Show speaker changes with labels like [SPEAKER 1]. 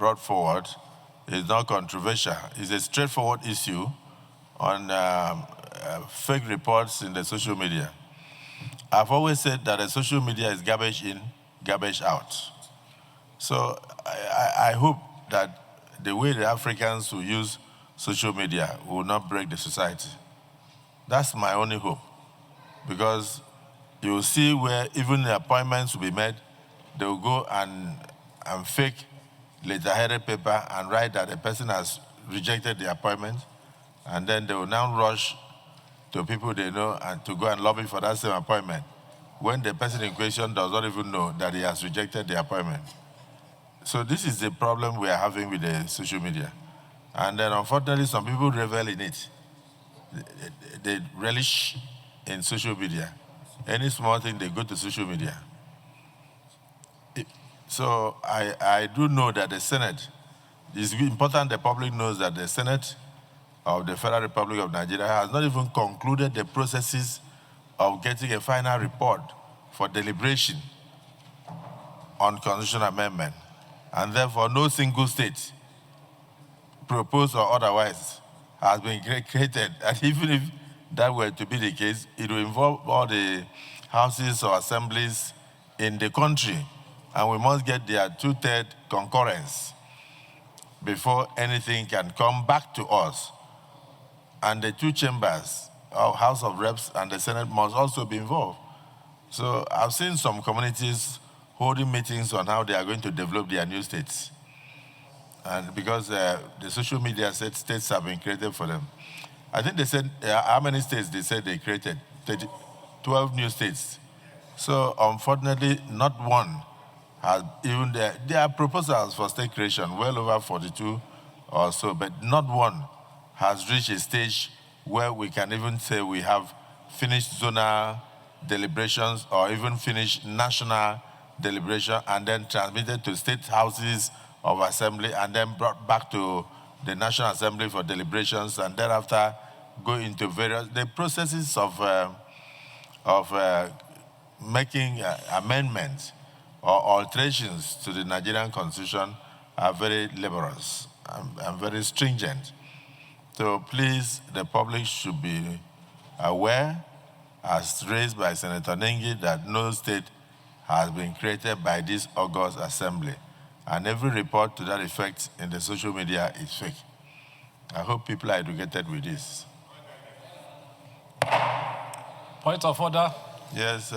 [SPEAKER 1] brought forward is not controversial. It's a straightforward issue on fake reports in the social media. I've always said that the social media is garbage in, garbage out. So I hope that the way the Africans who use social media will not break the society. That's my only hope. Because you will see where even the appointments will be made, they will go and fake letter-headed paper and write that the person has rejected the appointment, and then they will now rush to people they know and to go and lobby for that same appointment, when the person in question does not even know that he has rejected the appointment. So this is the problem we are having with the social media. And then unfortunately, some people revel in it. They relish in social media. Any small thing, they go to social media. So I do know that the Senate, it's important the public knows that the Senate of the Federal Republic of Nigeria has not even concluded the processes of getting a final report for deliberation on constitutional amendment. And therefore, no single state, proposed or otherwise, has been created. And even if that were to be the case, it will involve all the houses or assemblies in the country, and we must get their 2/3 concurrence before anything can come back to us. And the two chambers, our House of Reps and the Senate, must also be involved. So I've seen some communities holding meetings on how they are going to develop their new states. And because the social media said states have been created for them. I think they said, how many states they said they created? 12 new states. So unfortunately, not one has even, there are proposals for state creation, well over 42 or so, but not one has reached a stage where we can even say we have finished zonal deliberations or even finished national deliberation and then transmitted to state houses of assembly and then brought back to the National Assembly for deliberations and thereafter go into various, the processes of making amendments or alterations to the Nigerian Constitution are very laborious and very stringent. So please, the public should be aware, as raised by Senator Nengi, that no state has been created by this august assembly. And every report to that effect in the social media is fake. I hope people are educated with this.
[SPEAKER 2] Point of order.
[SPEAKER 1] Yes.